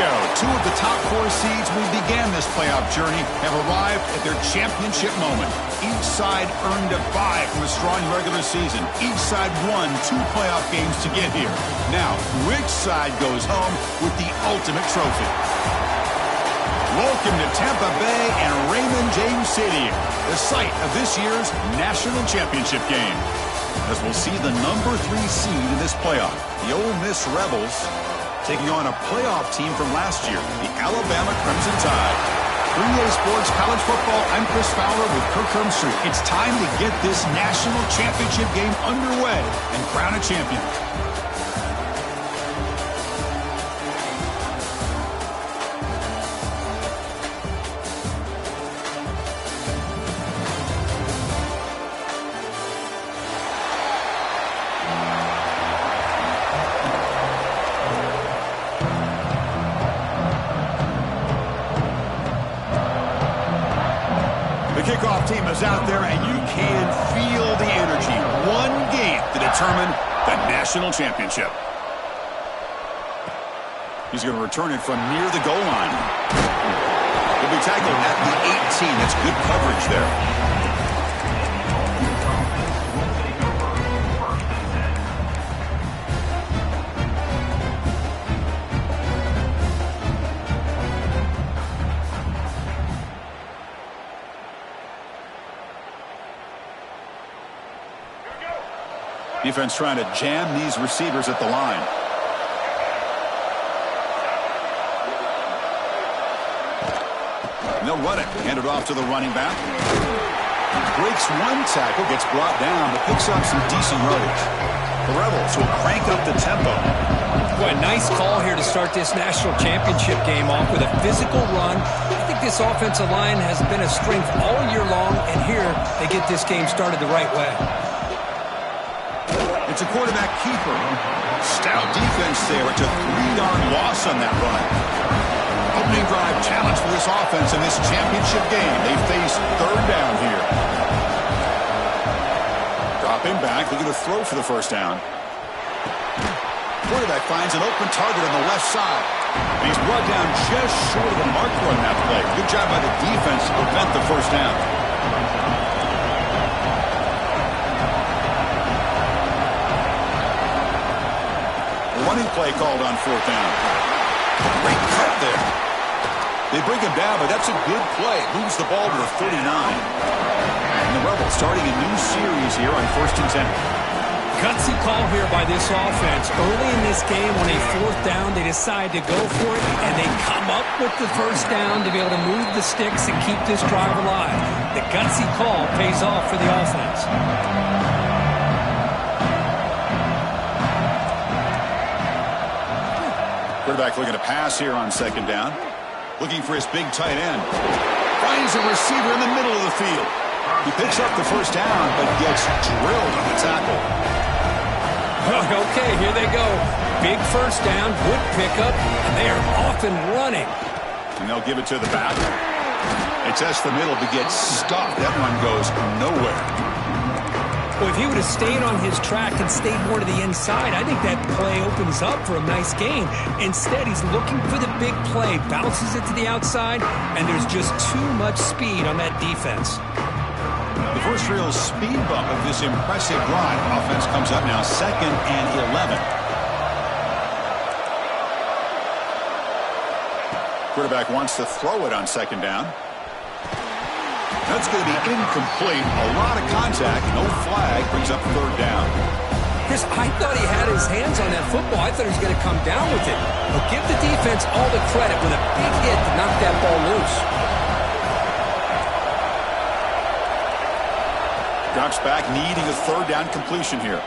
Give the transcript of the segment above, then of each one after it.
go. Two of the top 4 seeds when we began this playoff journey have arrived at their championship moment. Each side earned a bye from a strong regular season. Each side won 2 playoff games to get here. Now, which side goes home with the ultimate trophy? Welcome to Tampa Bay and Raymond James Stadium, the site of this year's national championship game. As we'll see the number 3 seed in this playoff, the Ole Miss Rebels, taking on a playoff team from last year, the Alabama Crimson Tide. 3A Sports College Football, I'm Chris Fowler with Kirk Hermstreet. It's time to get this national championship game underway and crown a champion. The kickoff team is out there, and you can feel the energy. One game to determine the national championship. He's going to return it from near the goal line. He'll be tackled at the 18. That's good coverage there. Defense trying to jam these receivers at the line. And they'll run it. Hand it off to the running back. Breaks one tackle, gets brought down, but picks up some decent yardage. The Rebels will crank up the tempo. Boy, nice call here to start this national championship game off with a physical run. I think this offensive line has been a strength all year long, and here they get this game started the right way. It's a quarterback keeper. Stout defense there. It's a 3-yard loss on that run. Opening drive challenge for this offense in this championship game. They face 3rd down here. Dropping back, looking to throw for the first down. Quarterback finds an open target on the left side. And he's brought down just short of the marker on that play. Good job by the defense to prevent the first down. Running play called on 4th down. Great cut there. They bring him down, but that's a good play. Moves the ball to the 39. And the Rebels starting a new series here on 1st and 10. Gutsy call here by this offense. Early in this game, on a 4th down, they decide to go for it, and they come up with the first down to be able to move the sticks and keep this drive alive. The gutsy call pays off for the offense. Quarterback looking to pass here on 2nd down. Looking for his big tight end. Finds a receiver in the middle of the field. He picks up the first down, but gets drilled on the tackle. Okay, here they go. Big first down, good pickup, and they are off and running. And they'll give it to the back. They test the middle, but gets stopped. That one goes nowhere. Well, if he would have stayed on his track and stayed more to the inside, I think that play opens up for a nice gain. Instead, he's looking for the big play, bounces it to the outside, and there's just too much speed on that defense. The first real speed bump of this impressive drive. Offense comes up now 2nd and 11. Quarterback wants to throw it on 2nd down. That's going to be incomplete. A lot of contact. No flag. Brings up 3rd down. Chris, I thought he had his hands on that football. I thought he was going to come down with it. But give the defense all the credit with a big hit to knock that ball loose. Drops back, needing a 3rd down completion here.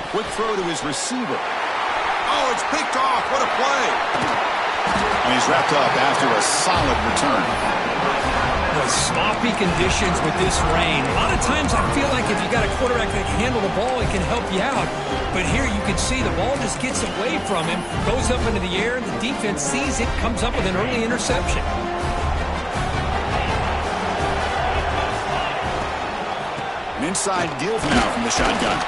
Quick throw to his receiver. Oh, it's picked off. What a play. And he's wrapped up after a solid return. Boy, sloppy conditions with this rain. A lot of times I feel like if you got a quarterback that can handle the ball, it can help you out. But here you can see the ball just gets away from him, goes up into the air, and the defense sees it, comes up with an early interception. An inside deal now from the shotgun.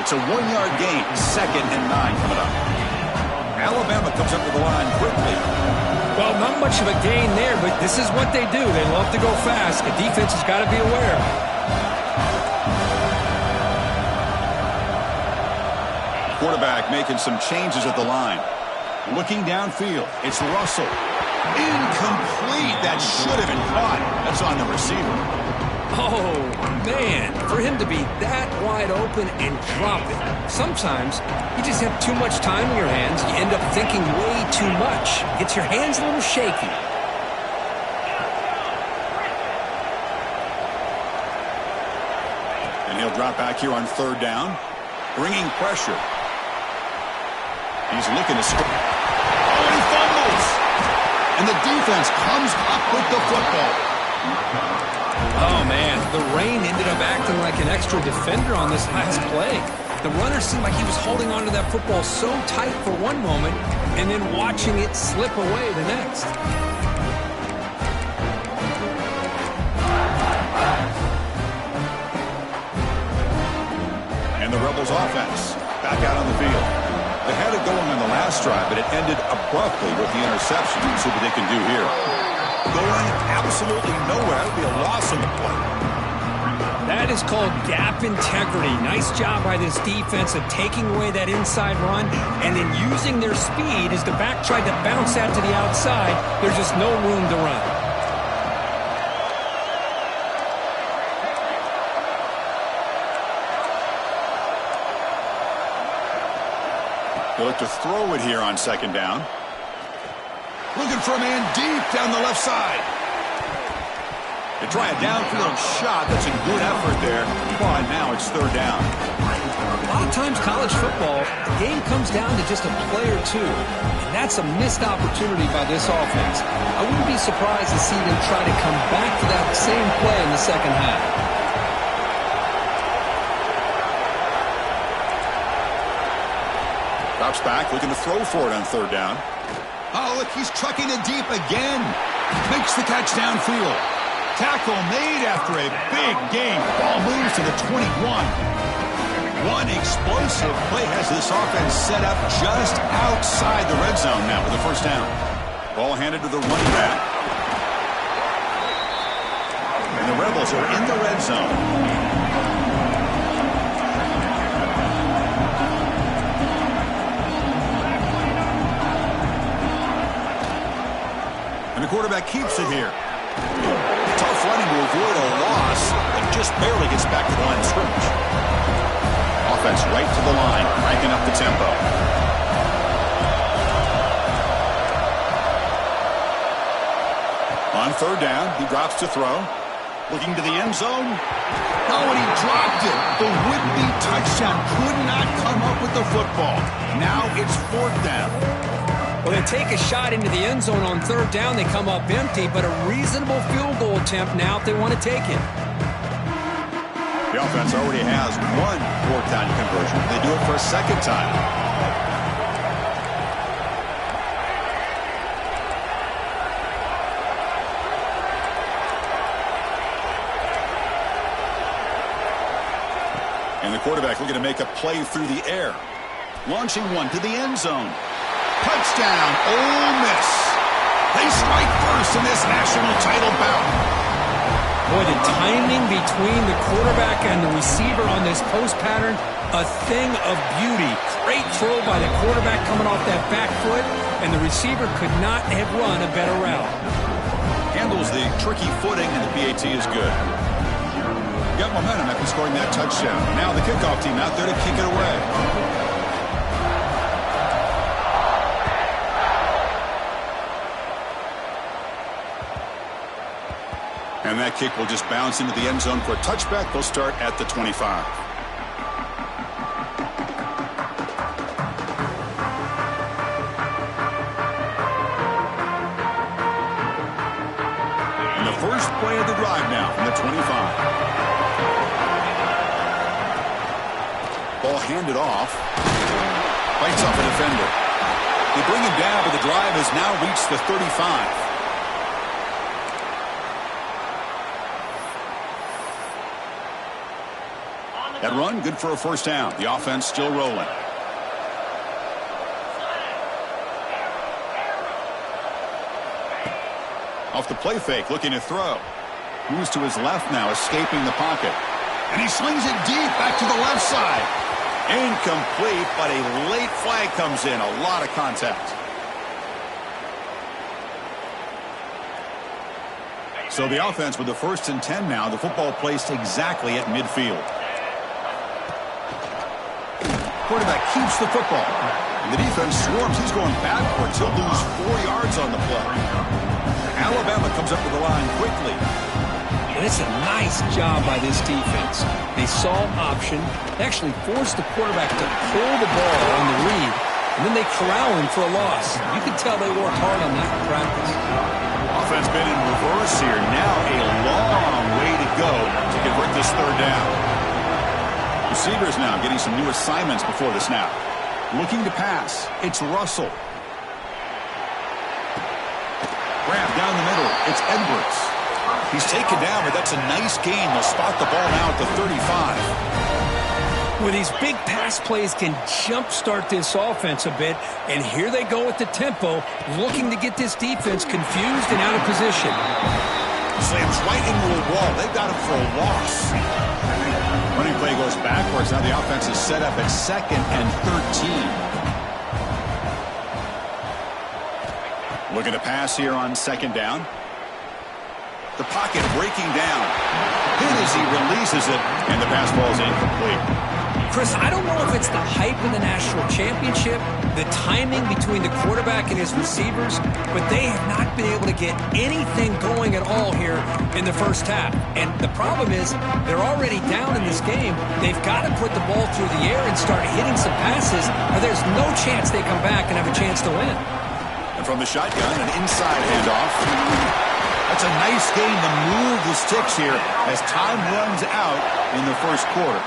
It's a 1-yard gain, 2nd and 9 coming up. Alabama comes up to the line quickly. Well, not much of a gain there, but this is what they do. They love to go fast. The defense has got to be aware. Quarterback making some changes at the line. Looking downfield. It's Russell. Incomplete. That should have been caught. That's on the receiver. Oh, man. For him to be that wide open and drop it. Sometimes you just have too much time in your hands. You end up thinking way too much. Gets your hands a little shaky. And he'll drop back here on third down. Bringing pressure. He's looking to score. Oh, and he fumbles. And the defense comes up with the football. Oh, man. The rain ended up acting like an extra defender on this last play. The runner seemed like he was holding onto that football so tight for one moment and then watching it slip away the next. And the Rebels offense back out on the field. They had it going on the last drive, but it ended abruptly with the interception. Let's see what they can do here. Going absolutely nowhere. That would be a loss on the play. That is called gap integrity. Nice job by this defense of taking away that inside run and then using their speed as the back tried to bounce out to the outside. There's just no room to run. They look to throw it here on second down. Looking for a man deep down the left side. They try a downfield shot. That's a good effort there. But now it's third down. A lot of times college football, the game comes down to just a play or two. And that's a missed opportunity by this offense. I wouldn't be surprised to see them try to come back to that same play in the second half. Drops back, looking to throw for it on third down. Oh, look, he's trucking it deep again. Makes the catch downfield. Tackle made after a big gain. Ball moves to the 21. One explosive play has this offense set up just outside the red zone now with the first down. Ball handed to the running back. And the Rebels are in the red zone. And the quarterback keeps it here. Tough running to avoid a loss, and just barely gets back to the line of scrimmage. Offense right to the line, cranking up the tempo. On third down, he drops to throw. Looking to the end zone. Oh, and he dropped it. The would-be touchdown could not come up with the football. Now it's fourth down. Well, they take a shot into the end zone on third down. They come up empty, but a reasonable field goal attempt now if they want to take it. The offense already has one fourth down conversion. They do it for a second time. And the quarterback looking to make a play through the air. Launching one to the end zone. Touchdown, Ole Miss. They strike first in this national title bout. Boy, the timing between the quarterback and the receiver on this post pattern, a thing of beauty. Great throw by the quarterback coming off that back foot, and the receiver could not have run a better route. Handles the tricky footing, and the PAT is good. Got momentum after scoring that touchdown. Now the kickoff team out there to kick it away. And that kick will just bounce into the end zone for a touchback. They'll start at the 25. And the first play of the drive now from the 25. Ball handed off. Bites off a defender. They bring him down, but the drive has now reached the 35. That run, good for a first down. The offense still rolling. Off the play fake, looking to throw. Moves to his left now, escaping the pocket. And he slings it deep back to the left side. Incomplete, but a late flag comes in. A lot of contact. So the offense with the 1st and 10 now. The football placed exactly at midfield. Quarterback keeps the football. And the defense swarms. He's going backwards. He'll lose 4 yards on the play. Alabama comes up to the line quickly. And it's a nice job by this defense. They saw option, actually forced the quarterback to pull the ball on the read, and then they corral him for a loss. You can tell they worked hard on that in practice. Offense been in reverse here. Now a long way to go to convert this 3rd down. Receivers now getting some new assignments before the snap. Looking to pass. It's Russell. Grab down the middle. It's Edwards. He's taken down, but that's a nice gain. They'll spot the ball now at the 35. Well, these big pass plays can jumpstart this offense a bit, and here they go with the tempo, looking to get this defense confused and out of position. Slams right into a wall. They've got him for a loss. Running play goes backwards. Now the offense is set up at 2nd and 13. Looking to pass here on 2nd down. The pocket breaking down. Hit as he releases it, and the pass ball is incomplete. Chris, I don't know if it's the hype of the national championship, the timing between the quarterback and his receivers, but they have not been able to get anything going at all here in the first half. And the problem is they're already down in this game. They've got to put the ball through the air and start hitting some passes, or there's no chance they come back and have a chance to win. And from the shotgun, an inside handoff. That's a nice game to move the sticks here as time runs out in the 1st quarter.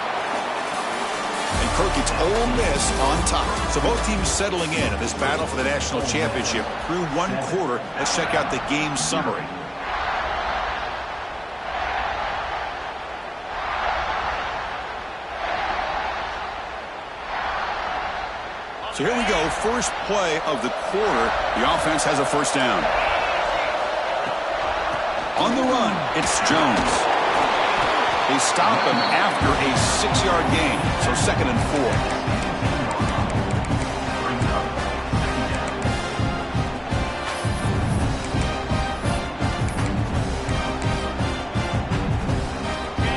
And Kirk, it's Ole Miss on top. So both teams settling in this battle for the national championship through 1 quarter. Let's check out the game summary. So here we go. First play of the quarter. The offense has a 1st down. On the run, it's Jones. They stop him after a 6-yard gain, so 2nd and 4.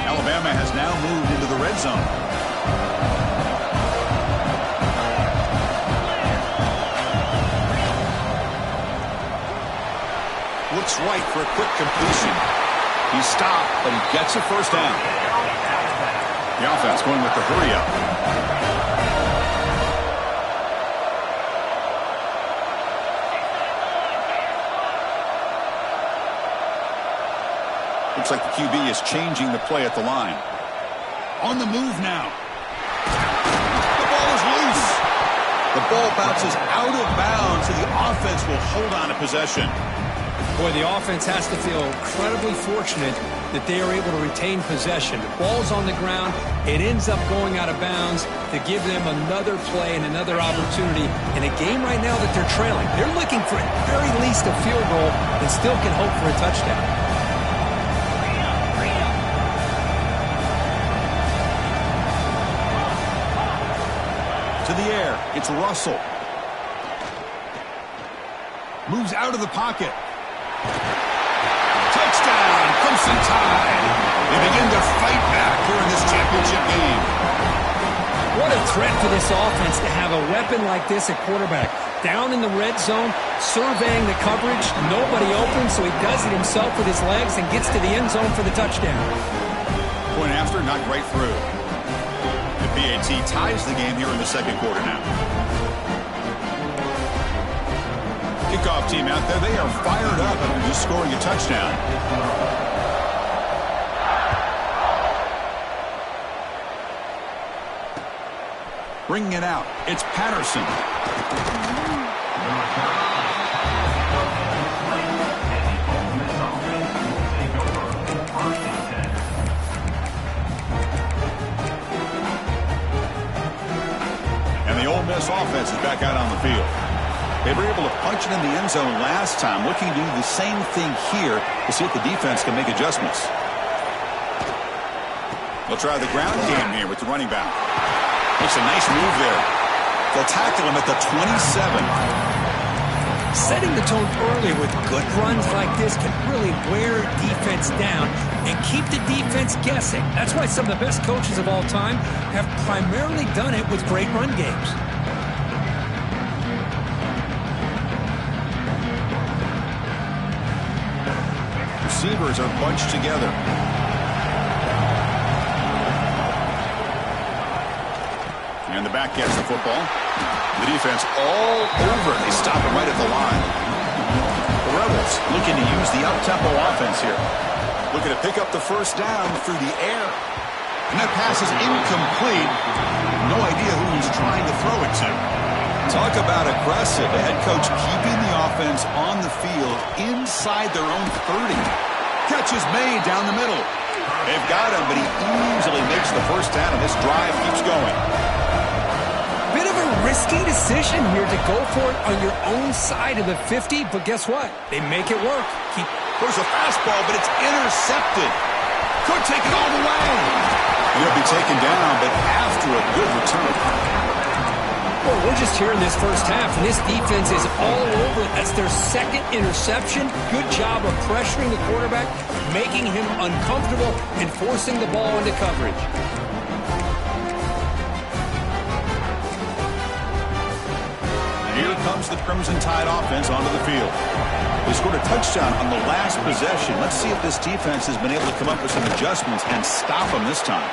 Alabama has now moved into the red zone. Looks right for a quick completion. He stopped, but he gets a 1st down. The offense going with the hurry up. Looks like the QB is changing the play at the line. On the move now. The ball is loose. The ball bounces out of bounds, and the offense will hold on to possession. Boy, the offense has to feel incredibly fortunate that they are able to retain possession. The ball's on the ground. It ends up going out of bounds to give them another play and another opportunity in a game right now that they're trailing. They're looking for at very least a field goal and still can hope for a touchdown. To the air, it's Russell. Moves out of the pocket. Touchdown, Crimson Tide. They begin to fight back here in this championship game. What a threat for this offense to have a weapon like this at quarterback. Down in the red zone, surveying the coverage, nobody open, so he does it himself with his legs and gets to the end zone for the touchdown. Point after, not right through. The PAT ties the game here in the 2nd quarter now. Kickoff team out there, they are fired up after just scoring a touchdown. Bringing it out, it's Patterson. And the Ole Miss offense is back out on the field. They were able to punch it in the end zone last time, looking to do the same thing here to see if the defense can make adjustments. They'll try the ground game here with the running back. Makes a nice move there. They'll tackle him at the 27. Setting the tone early with good runs like this can really wear defense down and keep the defense guessing. That's why some of the best coaches of all time have primarily done it with great run games. Receivers are bunched together. And the back gets the football. The defense all over. They stop it right at the line. The Rebels looking to use the up-tempo offense here. Looking to pick up the first down through the air. And that pass is incomplete. No idea who he's trying to throw it to. Talk about aggressive. The head coach keeping the offense on the field inside their own 30. Catch is made down the middle. They've got him, but he easily makes the first down, and this drive keeps going. Bit of a risky decision here to go for it on your own side of the 50, but guess what? They make it work. There's a fastball, but it's intercepted. Could take it all the way. He'll be taken down, but after a good return. Well, we're just here in this first half, and this defense is all over. That's their second interception. Good job of pressuring the quarterback, making him uncomfortable, and forcing the ball into coverage. Here comes the Crimson Tide offense onto the field. They scored a touchdown on the last possession. Let's see if this defense has been able to come up with some adjustments and stop them this time.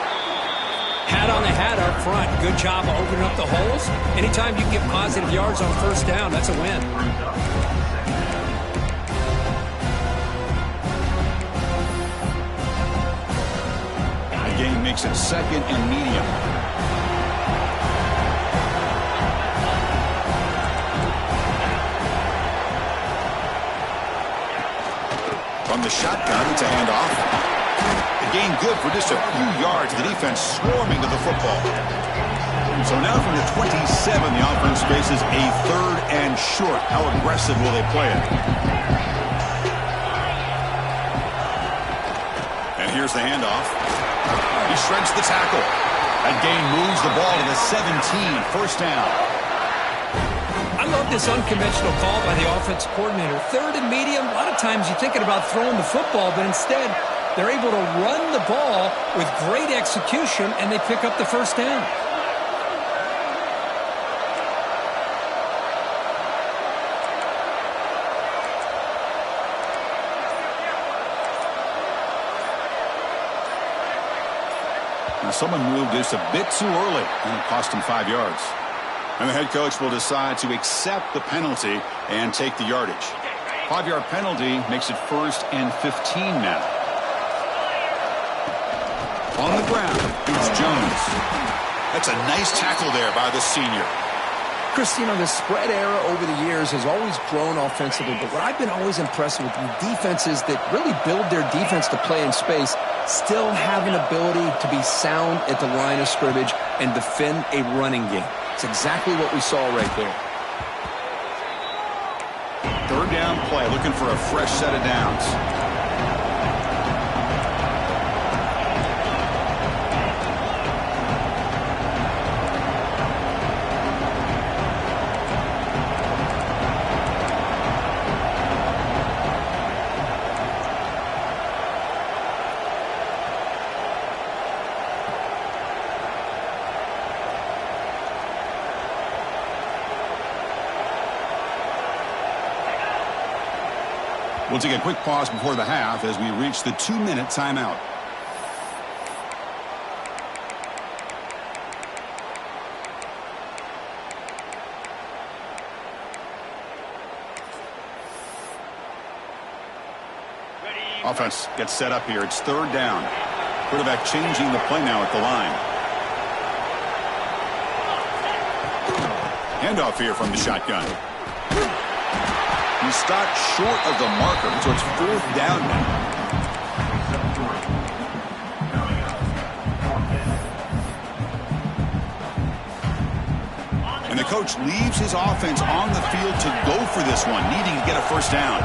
Hat on the hat up front. Good job of opening up the holes. Anytime you get positive yards on first down, that's a win. The game makes it second and medium. From the shotgun, it's a handoff. The gain good for just a few yards. The defense swarming to the football. So now from the 27, the offense faces a third and short. How aggressive will they play it? And here's the handoff. He shreds the tackle. That gain moves the ball to the 17. First down. I love this unconventional call by the offense coordinator. Third and medium, a lot of times you're thinking about throwing the football, but instead they're able to run the ball with great execution, and they pick up the first down. Now someone moved just a bit too early, and it cost him 5 yards. And the head coach will decide to accept the penalty and take the yardage. 5-yard penalty makes it 1st and 15 now. On the ground, here's Jones. That's a nice tackle there by the senior. Chris, you know, the spread era over the years has always grown offensively, but what I've been always impressed with defenses that really build their defense to play in space still have an ability to be sound at the line of scrimmage and defend a running game. It's exactly what we saw right there. Third down play, looking for a fresh set of downs. We'll take a quick pause before the half as we reach the 2-minute timeout. Offense gets set up here. It's third down. Quarterback changing the play now at the line. Handoff here from the shotgun. He stopped short of the marker, so it's fourth down now. And the coach leaves his offense on the field to go for this one, needing to get a first down.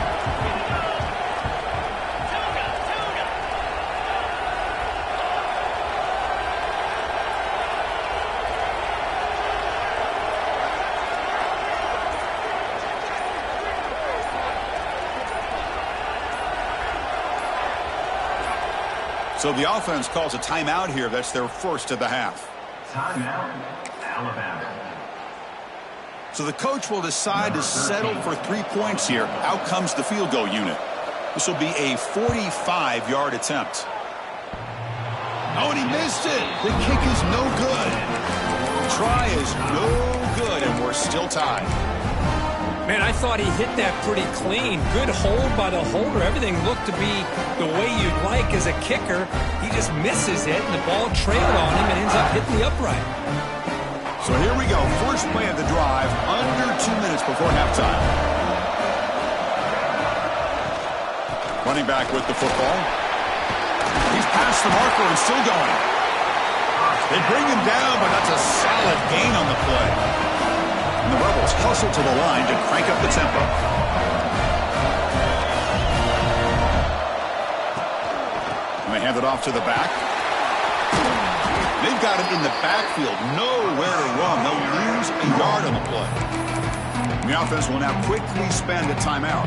So the offense calls a timeout here. That's their first of the half. Timeout, Alabama. So the coach will decide to settle for 3 points here. Out comes the field goal unit. This will be a 45-yard attempt. Oh, and he missed it. The kick is no good. Try is no good, and we're still tied. Man, I thought he hit that pretty clean. Good hold by the holder. Everything looked to be the way you'd like as a kicker. He just misses it, and the ball trailed on him and ends up hitting the upright. So here we go. First play of the drive, under 2 minutes before halftime. Running back with the football. He's past the marker and still going. They bring him down, but that's a solid gain on the play. And the Rebels hustle to the line to crank up the tempo. And they hand it off to the back. They've got him in the backfield. Nowhere to run. They'll lose a yard on the play. And the offense will now quickly spend a timeout.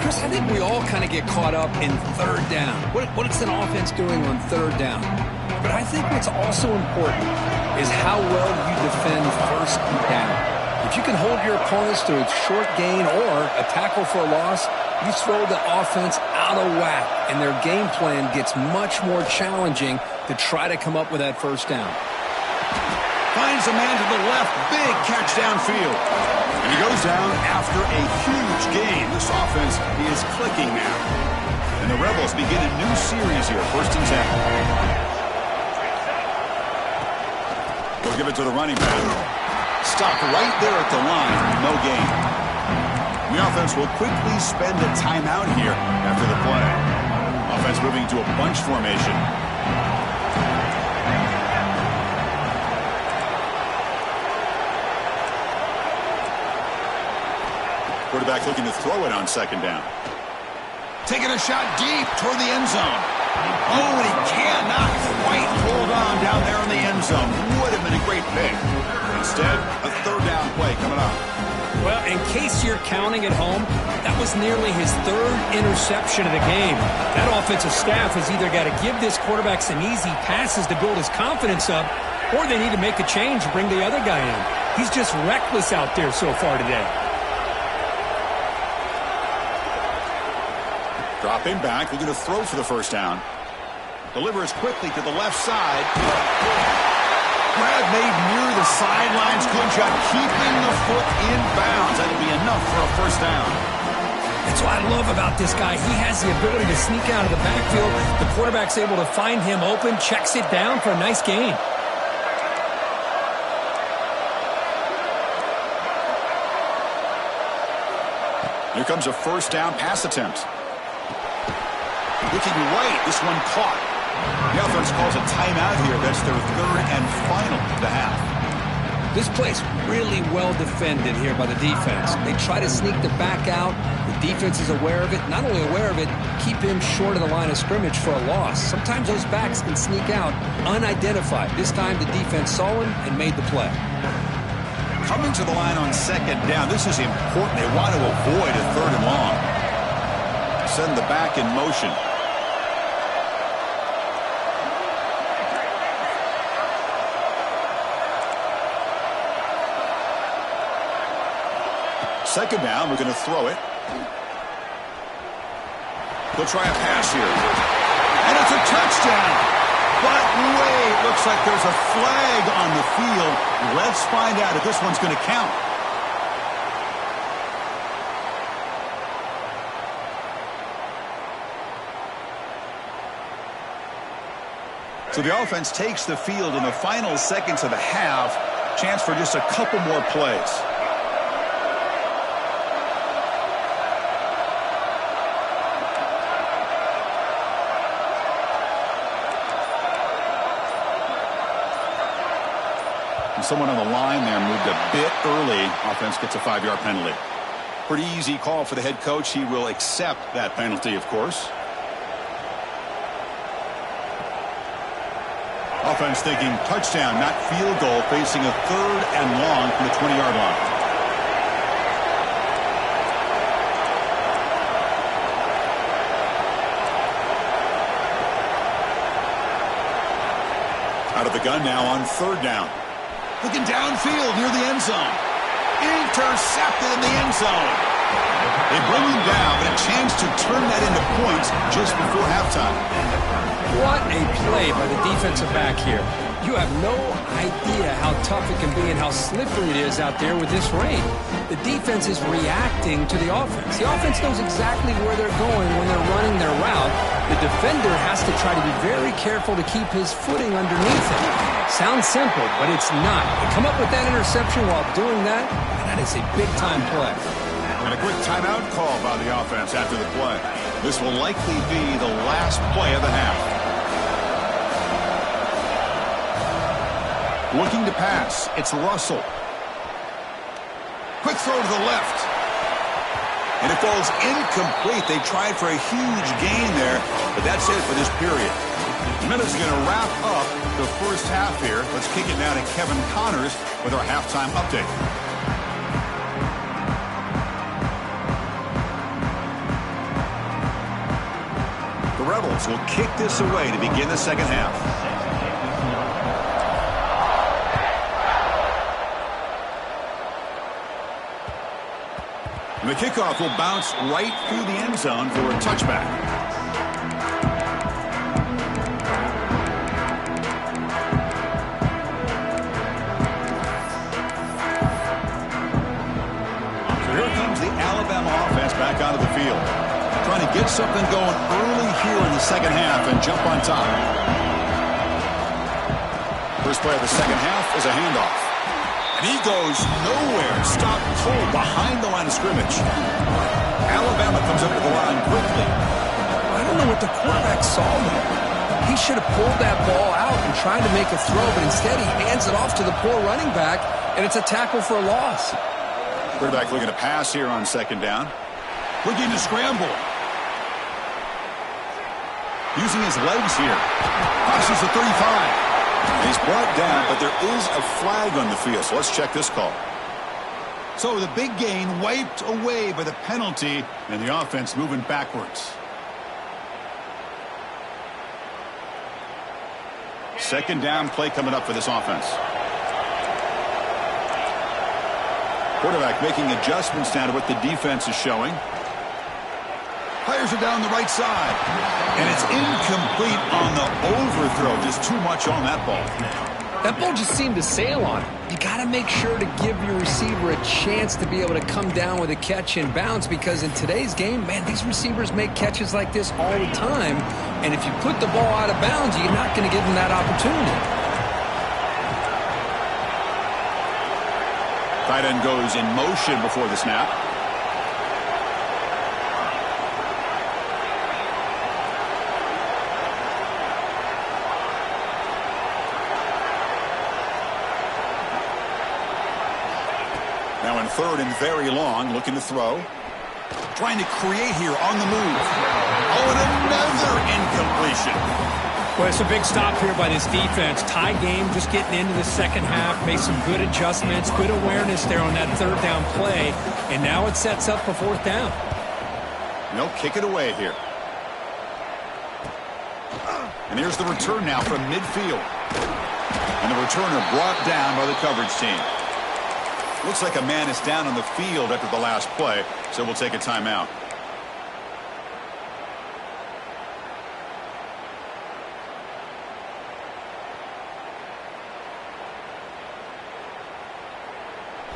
Chris, I think we all kind of get caught up in third down. What is an offense doing on third down? But I think what's also important is how well you defend first down. If you can hold your opponents to a short gain or a tackle for a loss, you throw the offense out of whack, and their game plan gets much more challenging to try to come up with that first down. Finds a man to the left. Big catch downfield. And he goes down after a huge gain. This offense is clicking now. And the Rebels begin a new series here, 1st and 10. They'll give it to the running back. Stopped right there at the line. No gain. The offense will quickly spend a timeout here after the play. Offense moving to a bunch formation. Quarterback looking to throw it on 2nd down. Taking a shot deep toward the end zone. Oh, and he cannot quite hold on down there in the end zone. Would have been a great pick. Instead, a 3rd down play coming up. Well, in case you're counting at home, that was nearly his 3rd interception of the game. That offensive staff has either got to give this quarterback some easy passes to build his confidence up, or they need to make a change and bring the other guy in. He's just reckless out there so far today. Dropping back, looking to throw for the 1st down. Delivers quickly to the left side. Grab made near the sidelines. Good job keeping the foot in bounds. That'll be enough for a 1st down. That's what I love about this guy. He has the ability to sneak out of the backfield. The quarterback's able to find him open, checks it down for a nice gain. Here comes a 1st down pass attempt. Looking right, this one caught. The offense calls a timeout here. That's their 3rd and final of the half. This play's really well defended here by the defense. They try to sneak the back out. The defense is aware of it. Not only aware of it, keep him short of the line of scrimmage for a loss. Sometimes those backs can sneak out unidentified. This time the defense saw him and made the play. Coming to the line on 2nd down. This is important. They want to avoid a 3rd and long. Send the back in motion. Second down, we're going to throw it. He'll try a pass here. And it's a touchdown. But wait, looks like there's a flag on the field. Let's find out if this one's going to count. So the offense takes the field in the final seconds of the half. Chance for just a couple more plays. And someone on the line there moved a bit early. Offense gets a 5-yard penalty. Pretty easy call for the head coach. He will accept that penalty, of course. Offense thinking touchdown, not field goal, facing a 3rd and long from the 20-yard line. Out of the gun now on 3rd down. Looking downfield near the end zone. Intercepted in the end zone. They bring him down, but a chance to turn that into points just before halftime. What a play by the defensive back here. You have no idea how tough it can be and how slippery it is out there with this rain. The defense is reacting to the offense. The offense knows exactly where they're going when they're running their route. The defender has to try to be very careful to keep his footing underneath him. Sounds simple, but it's not. They come up with that interception while doing that, and that is a big-time play. And a quick timeout call by the offense after the play. This will likely be the last play of the half. Looking to pass. It's Russell. Quick throw to the left. And it falls incomplete. They tried for a huge gain there, but that's it for this period. The Minutes going to wrap up the first half here. Let's kick it now to Kevin Connors with our halftime update. The Rebels will kick this away to begin the second half. And the kickoff will bounce right through the end zone for a touchback. So here comes the Alabama offense back onto the field. Trying to get something going early here in the second half and jump on top. First play of the second half is a handoff. And he goes nowhere. Stopped cold behind the line of scrimmage. Alabama comes up to the line quickly. I don't know what the quarterback saw there. He should have pulled that ball out and tried to make a throw, but instead he hands it off to the poor running back, and it's a tackle for a loss. Quarterback looking to pass here on second down. Looking to scramble. Using his legs here. Crosses the 35. He's brought down, but there is a flag on the field, so let's check this call. So the big gain wiped away by the penalty, and the offense moving backwards. Second down play coming up for this offense. Quarterback making adjustments now to what the defense is showing. Players are down the right side. And it's incomplete on the overthrow. Just too much on that ball. That ball just seemed to sail on it. You got to make sure to give your receiver a chance to be able to come down with a catch and bounce, because in today's game, man, these receivers make catches like this all the time. And if you put the ball out of bounds, you're not going to give them that opportunity. Tight end goes in motion before the snap. Now in third and very long, looking to throw. Trying to create here on the move. Oh, and another incompletion. Well, it's a big stop here by this defense. Tie game, just getting into the second half. Made some good adjustments, good awareness there on that third down play. And now it sets up for fourth down. No, kick it away here. And here's the return now from midfield. And the returner brought down by the coverage team. Looks like a man is down on the field after the last play, so we'll take a timeout.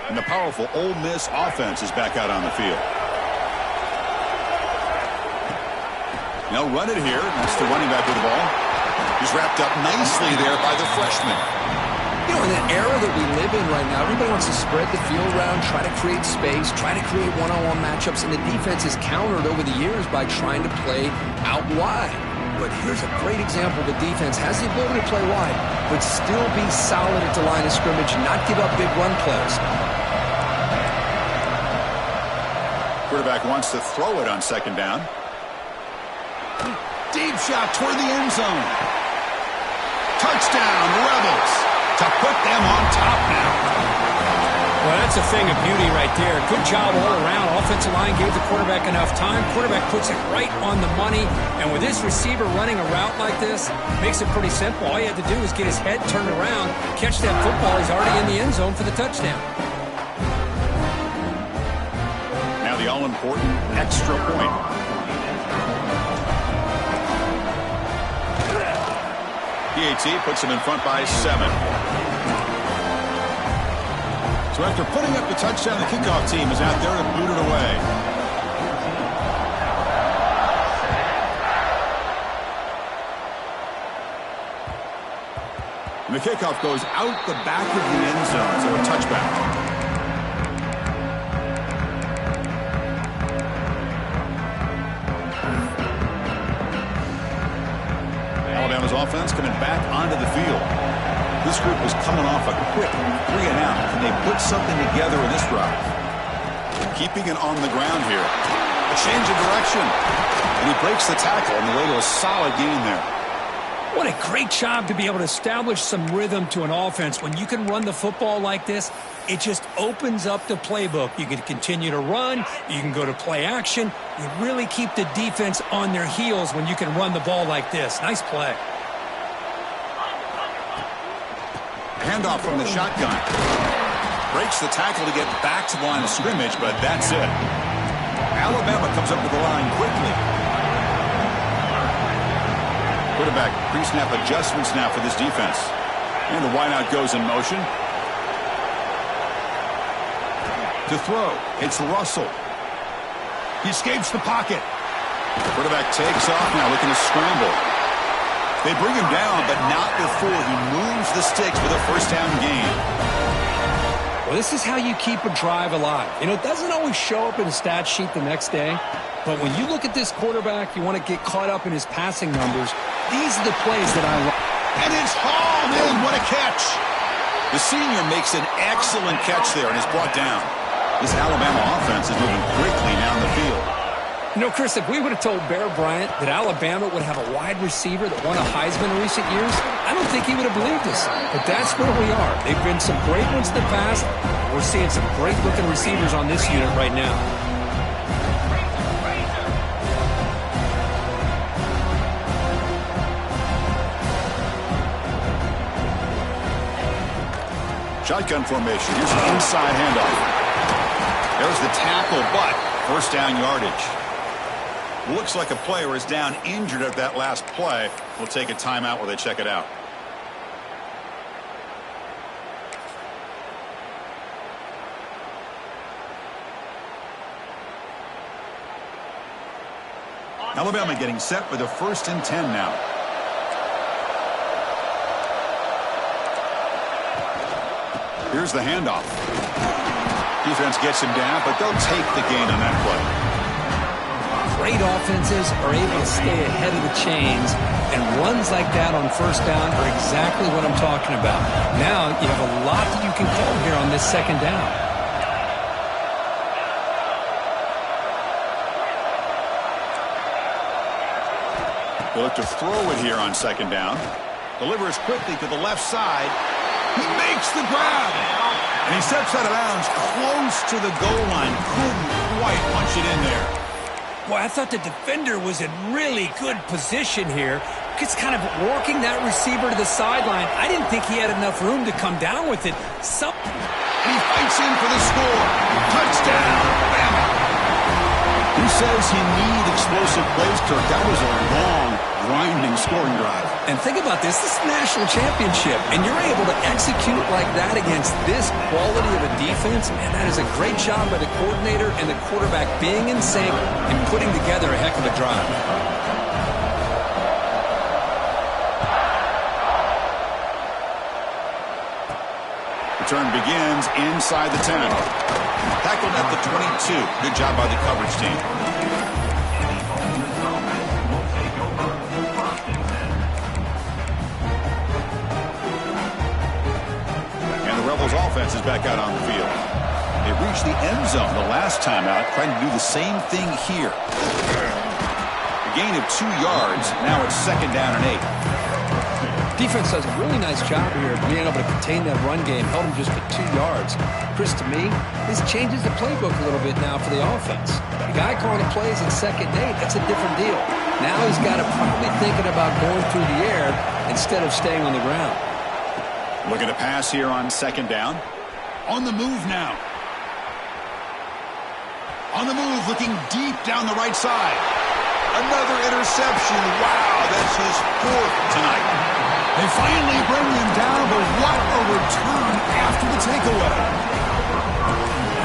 And the powerful Ole Miss offense is back out on the field. Now run it here. That's the running back with the ball. He's wrapped up nicely there by the freshman. You know, in the era that we live in right now, everybody wants to spread the field around, try to create space, try to create one-on-one matchups, and the defense is countered over the years by trying to play out wide. But here's a great example. The defense has the ability to play wide, but still be solid at the line of scrimmage and not give up big run plays. Quarterback wants to throw it on second down. Deep shot toward the end zone. Touchdown, Rebels, to put them on top now. Well, that's a thing of beauty right there. Good job all around. Offensive line gave the quarterback enough time. Quarterback puts it right on the money. And with this receiver running a route like this, makes it pretty simple. All you had to do was get his head turned around, catch that football. He's already in the end zone for the touchdown. Now the all-important extra point. PAT puts him in front by 7. So after putting up the touchdown, the kickoff team is out there to boot it away. And the kickoff goes out the back of the end zone, so a touchback. Alabama's offense coming back onto the field. This group was coming off a quick 3-and-out. Can they put something together in this drive? Keeping it on the ground here. A change of direction. And he breaks the tackle on the way to a solid gain there. What a great job to be able to establish some rhythm to an offense. When you can run the football like this, it just opens up the playbook. You can continue to run. You can go to play action. You really keep the defense on their heels when you can run the ball like this. Nice play. Handoff from the shotgun. Breaks the tackle to get back to the line of scrimmage, but that's it. Alabama comes up to the line quickly. Quarterback pre-snap adjustments now for this defense. And the wideout goes in motion. To throw, it's Russell. He escapes the pocket. Quarterback takes off now, looking to scramble. They bring him down, but not before he moves the sticks for the first down gain. Well, this is how you keep a drive alive. You know, it doesn't always show up in a stat sheet the next day, but when you look at this quarterback, you want to get caught up in his passing numbers. These are the plays that I like. And it's hauled in. What a catch. The senior makes an excellent catch there and is brought down. This Alabama offense is moving quickly down the field. You know, Chris, if we would have told Bear Bryant that Alabama would have a wide receiver that won a Heisman in recent years, I don't think he would have believed us. But that's where we are. They've been some great ones in the past. We're seeing some great-looking receivers on this unit right now. Shotgun formation. Here's an inside handoff. There's the tackle, but first down yardage. Looks like a player is down injured at that last play. We'll take a timeout while they check it out. Alabama getting set for the 1st and 10 now. Here's the handoff. Defense gets him down, but they'll take the gain on that play. Great offenses are able to stay ahead of the chains, and runs like that on first down are exactly what I'm talking about. Now you have a lot that you can call here on this second down. They look to throw it here on second down. Delivers quickly to the left side. He makes the grab. And he steps out of bounds close to the goal line. Couldn't quite punch it in there. Well, I thought the defender was in really good position here. Just kind of walking that receiver to the sideline. I didn't think he had enough room to come down with it. And he fights in for the score. Touchdown, Alabama. Who says he needs explosive plays, Kirk? That was a long, grinding scoring drive. And think about this. This is a national championship, and you're able to execute like that against this quality of a defense. Man, that is a great job by the coordinator and the quarterback being in sync and putting together a heck of a drive. Return begins inside the 10. Tackled at the 22. Good job by the coverage team. Rebels offense is back out on the field. They reached the end zone the last time out, trying to do the same thing here. A gain of 2 yards. Now it's 2nd down and 8. Defense does a really nice job here of being able to contain that run game, held him just for 2 yards. Chris, to me, this changes the playbook a little bit now for the offense. The guy calling the plays at 2nd and 8, that's a different deal. Now he's got to probably thinking about going through the air instead of staying on the ground. Looking to pass here on 2nd down. On the move now. On the move, looking deep down the right side. Another interception. Wow, that's his 4th tonight. They finally bring him down, but what a return after the takeaway.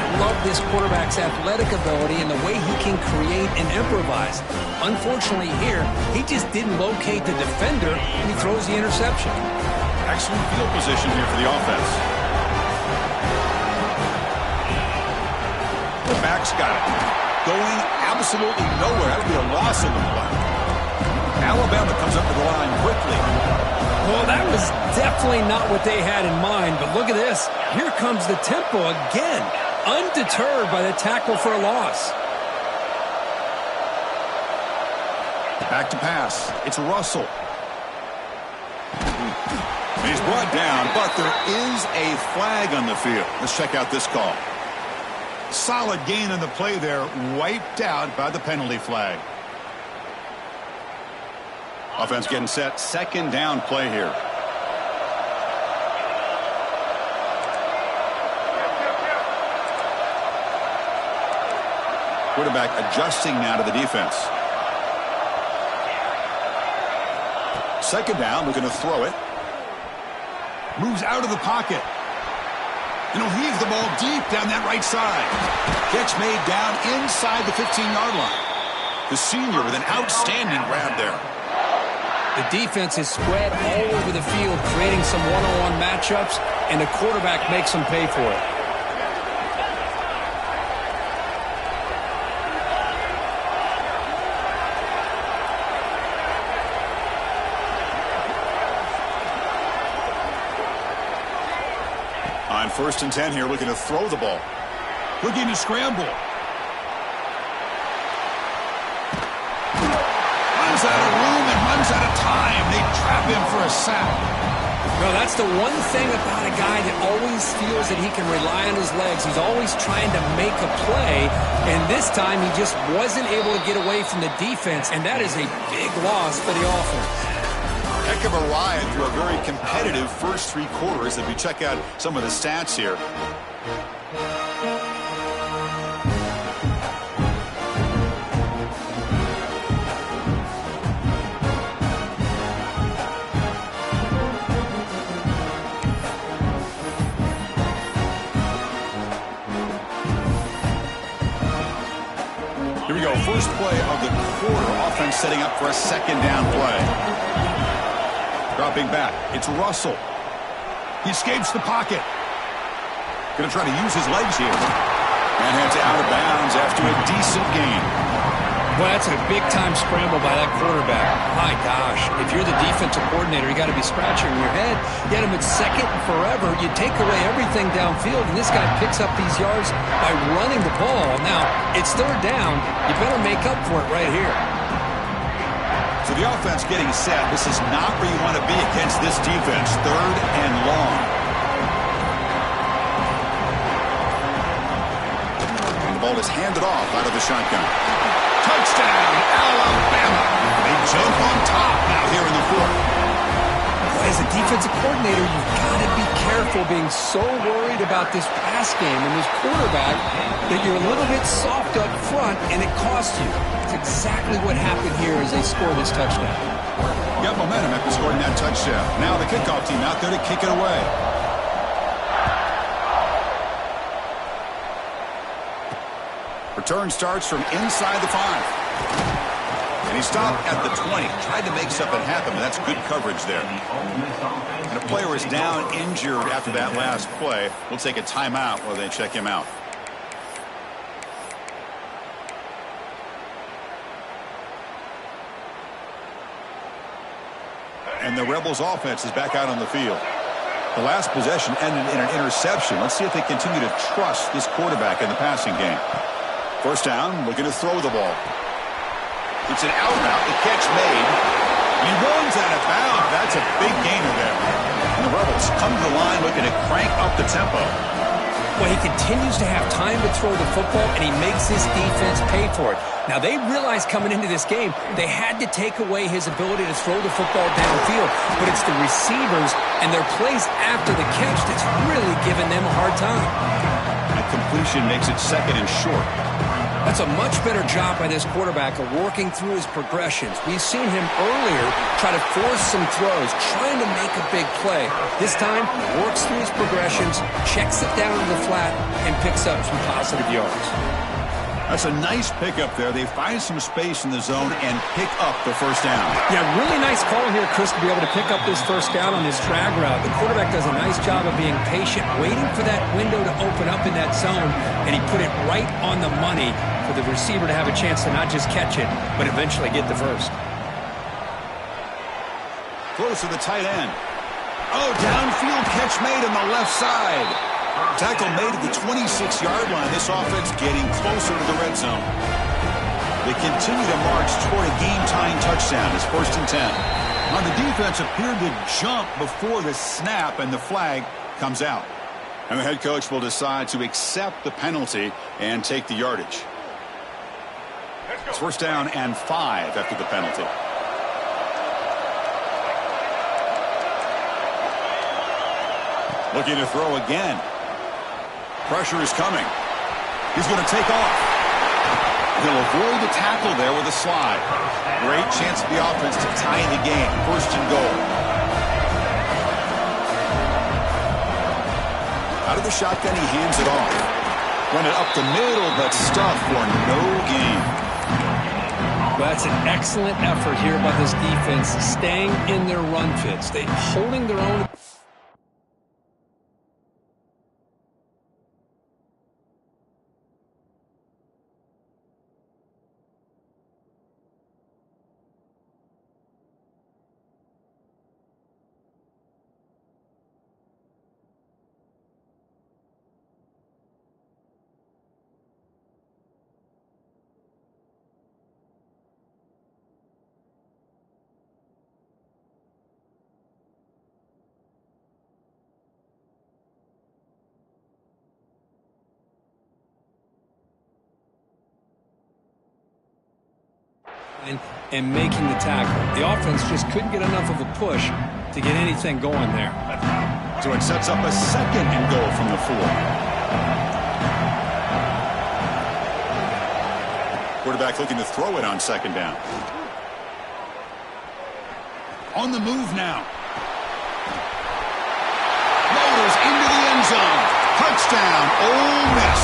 I love this quarterback's athletic ability and the way he can create and improvise. Unfortunately here, he just didn't locate the defender when he throws the interception. Excellent field position here for the offense. The back's got it. Going absolutely nowhere. That would be a loss in the play. Alabama comes up to the line quickly. Well, that was definitely not what they had in mind, but look at this. Here comes the tempo again, undeterred by the tackle for a loss. Back to pass. It's Russell. He's brought down, but there is a flag on the field. Let's check out this call. Solid gain on the play there, wiped out by the penalty flag. Offense getting set, 2nd down play here. Quarterback adjusting now to the defense. 2nd down, looking to throw it. Moves out of the pocket. And he'll heave the ball deep down that right side. Catch made down inside the 15-yard line. The senior with an outstanding grab there. The defense is spread all over the field, creating some one-on-one matchups, and the quarterback makes them pay for it. On 1st and 10 here, looking to throw the ball. Looking to scramble. Runs out of room and runs out of time. They trap him for a sack. No, that's the one thing about a guy that always feels that he can rely on his legs. He's always trying to make a play, and this time he just wasn't able to get away from the defense, and that is a big loss for the offense. Heck of a ride through a very competitive first 3 quarters. If we check out some of the stats here. Here we go. First play of the quarter. Offense setting up for a 2nd down play. Dropping back. It's Russell. He escapes the pocket. Going to try to use his legs here. And heads out of bounds after a decent gain. Well, that's a big-time scramble by that quarterback. My gosh, if you're the defensive coordinator, you got to be scratching your head. You had him at 2nd and forever. You take away everything downfield, and this guy picks up these yards by running the ball. Now, it's 3rd down. You better make up for it right here. So the offense getting set. This is not where you want to be against this defense. 3rd and long. And the ball is handed off out of the shotgun. Touchdown, Alabama. They jump on top now here in the 4th. Boy, as a defensive coordinator, you've got to be careful being so worried about this pass game and this quarterback that you're a little bit soft up front, and it costs you. It's exactly what happened here as they score this touchdown. Got momentum after scoring that touchdown. Now the kickoff team out there to kick it away. Return starts from inside the 5. And he stopped at the 20. Tried to make something happen, but that's good coverage there. And a player is down injured after that last play. We'll take a timeout while they check him out. And the Rebels offense is back out on the field. The last possession ended in an interception. Let's see if they continue to trust this quarterback in the passing game. First down, looking to throw the ball. It's an out route, the catch made. He runs out of bounds. That's a big gainer there. And the Rebels come to the line looking to crank up the tempo. Well, he continues to have time to throw the football, and he makes his defense pay for it. Now, they realized coming into this game they had to take away his ability to throw the football downfield, but it's the receivers and their plays after the catch that's really giving them a hard time. That completion makes it second and short. That's a much better job by this quarterback of working through his progressions. We've seen him earlier try to force some throws, trying to make a big play. This time, he works through his progressions, checks it down to the flat, and picks up some positive yards. That's a nice pickup there. They find some space in the zone and pick up the first down. Yeah, really nice call here, Chris, to be able to pick up this first down on this drag route. The quarterback does a nice job of being patient, waiting for that window to open up in that zone, and he put it right on the money for the receiver to have a chance to not just catch it, but eventually get the first. Close to the tight end. Oh, downfield catch made on the left side. Tackle made at the 26-yard line. This offense getting closer to the red zone. They continue to march toward a game-tying touchdown. It's 1st and 10. Now the defense appeared to jump before the snap, and the flag comes out. And the head coach will decide to accept the penalty and take the yardage. It's 1st down and 5 after the penalty. Looking to throw again. Pressure is coming. He's going to take off. He'll avoid the tackle there with a slide. Great chance for the offense to tie the game. 1st and goal. Out of the shotgun, he hands it off. Run it up the middle, but stuff for no gain. Well, that's an excellent effort here by this defense, staying in their run fits. They're holding their own. And making the tackle. The offense just couldn't get enough of a push to get anything going there. So it sets up a 2nd and goal from the 4. Quarterback looking to throw it on 2nd down. On the move now. Motors into the end zone. Touchdown, Ole Miss.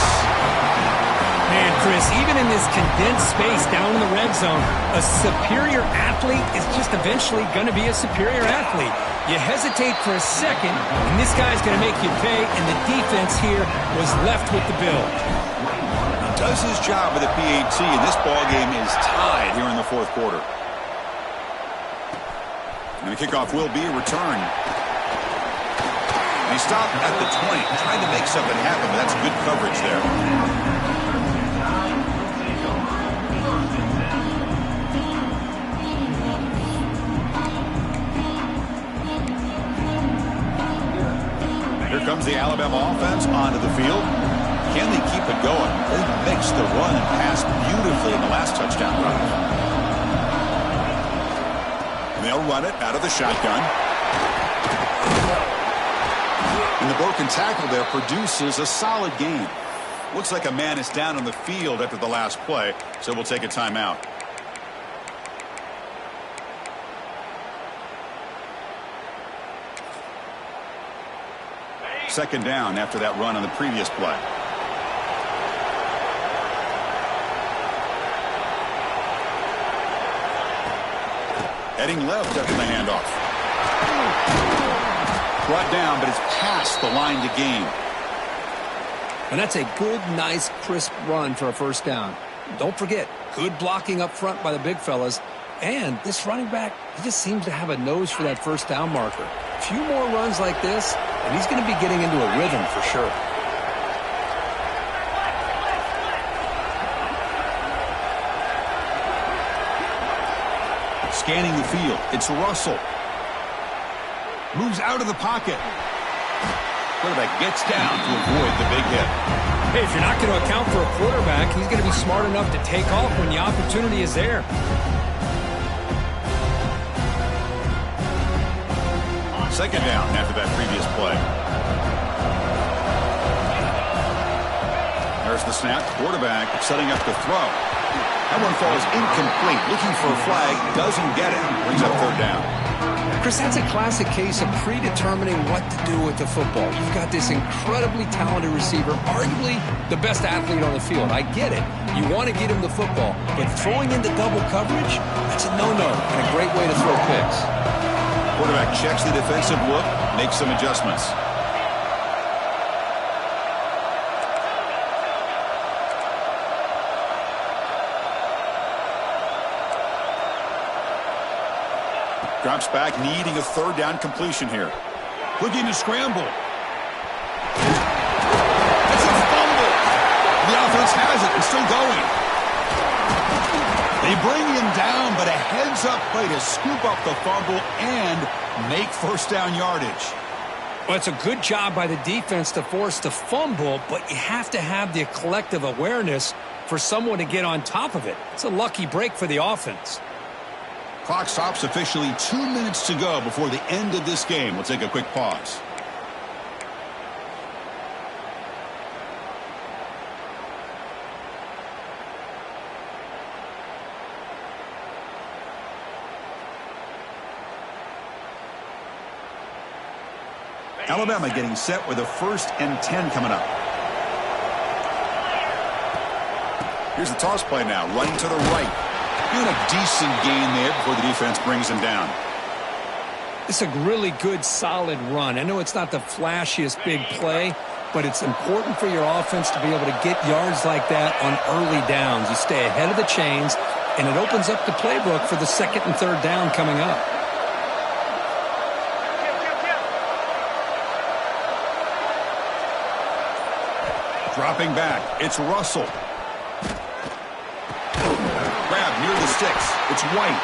Man, Chris, even in this condensed space down in the red zone, a superior athlete is just eventually going to be a superior athlete. You hesitate for a second, and this guy's going to make you pay, and the defense here was left with the bill. He does his job with the PAT, and this ball game is tied here in the 4th quarter. And the kickoff will be a return. And he stopped at the 20, trying to make something happen, but that's good coverage there. Here comes the Alabama offense onto the field. Can they keep it going? They mixed the run and pass beautifully in the last touchdown drive. And they'll run it out of the shotgun. And the broken tackle there produces a solid gain. Looks like a man is down on the field after the last play, so we'll take a timeout. Second down after that run on the previous play. Heading left after the handoff. Brought down, but it's past the line to gain. And that's a good, nice, crisp run for a 1st down. Don't forget, good blocking up front by the big fellas. And this running back, he just seems to have a nose for that 1st down marker. A few more runs like this, and he's going to be getting into a rhythm for sure. Scanning the field, it's Russell. Moves out of the pocket. Quarterback gets down to avoid the big hit. Hey, if you're not going to account for a quarterback, he's going to be smart enough to take off when the opportunity is there. Second down after that previous play. There's the snap. Quarterback setting up the throw. That one falls incomplete. Looking for a flag. Doesn't get it. Brings up third down. Chris, that's a classic case of predetermining what to do with the football. You've got this incredibly talented receiver, arguably the best athlete on the field. I get it. You want to get him the football, but throwing into double coverage, that's a no-no and a great way to throw picks. Quarterback checks the defensive look, makes some adjustments. Drops back, needing a third down completion here. Looking to scramble. It's a fumble. The offense has it. It's still going. They bring him down, but a heads-up play to scoop up the fumble and make first down yardage. Well, it's a good job by the defense to force the fumble, but you have to have the collective awareness for someone to get on top of it. It's a lucky break for the offense. Clock stops officially 2 minutes to go before the end of this game. We'll take a quick pause. Alabama getting set with a 1st and 10 coming up. Here's the toss play now, running to the right. Doing a decent gain there before the defense brings him down. It's a really good, solid run. I know it's not the flashiest big play, but it's important for your offense to be able to get yards like that on early downs. You stay ahead of the chains, and it opens up the playbook for the 2nd and 3rd down coming up. Dropping back, it's Russell. Grab near the sticks. It's White.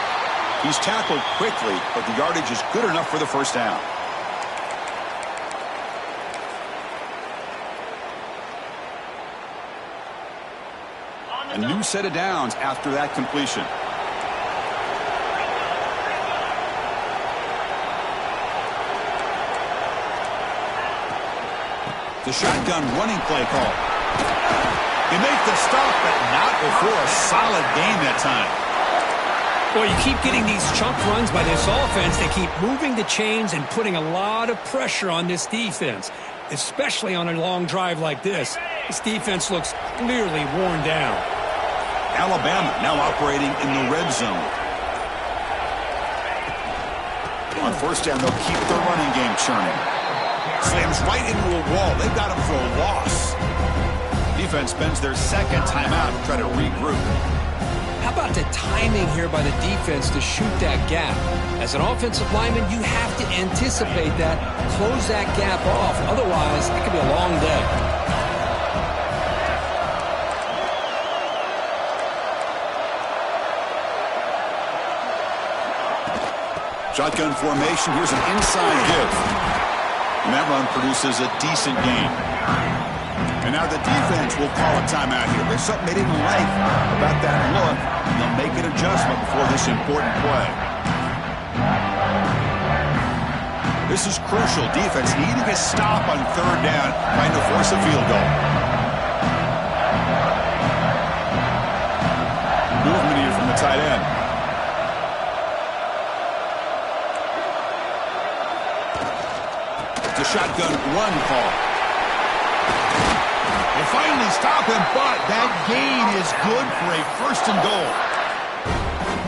He's tackled quickly, but the yardage is good enough for the first down. A new set of downs after that completion. The shotgun running play call. They make the stop, but not before a solid game that time. Well, you keep getting these chunk runs by this offense. They keep moving the chains and putting a lot of pressure on this defense, especially on a long drive like this. This defense looks clearly worn down. Alabama now operating in the red zone. On first down, they'll keep their running game churning. Slams right into a wall. They've got him for a loss. Defense spends their 2nd timeout to try to regroup. How about the timing here by the defense to shoot that gap? As an offensive lineman, you have to anticipate that, close that gap off. Otherwise, it could be a long day. Shotgun formation. Here's an inside give. And that run produces a decent gain. And now the defense will call a timeout here. There's something they didn't like about that look. And they'll make an adjustment before this important play. This is crucial. Defense needing a stop on 3rd down, trying to force a field goal. Movement here from the tight end. It's a shotgun run call. They finally stop him, but that gain is good for a 1st and goal.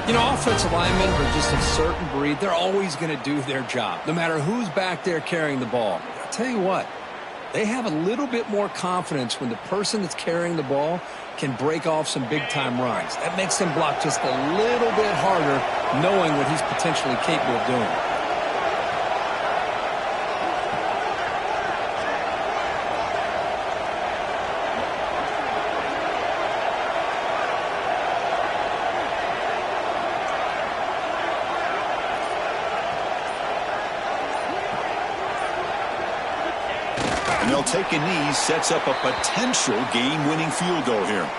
You know, offensive linemen are just a certain breed. They're always going to do their job, no matter who's back there carrying the ball. I'll tell you what, they have a little bit more confidence when the person that's carrying the ball can break off some big-time runs. That makes them block just a little bit harder, knowing what he's potentially capable of doing. And they'll take a knee, sets up a potential game-winning field goal here.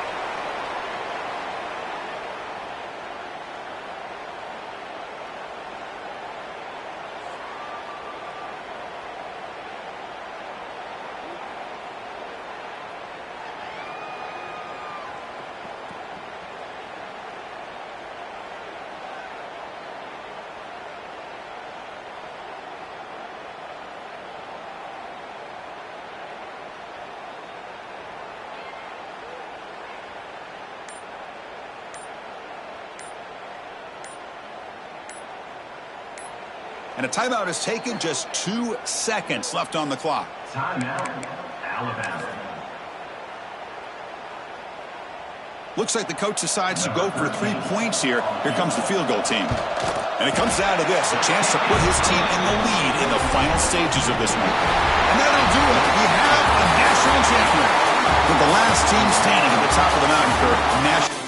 And a timeout is taken, just 2 seconds left on the clock. Timeout, Alabama. Looks like the coach decides to go for 3 points here. Here comes the field goal team. And it comes down to this, a chance to put his team in the lead in the final stages of this one. And that'll do it. We have a national champion. With the last team standing at the top of the mountain for national.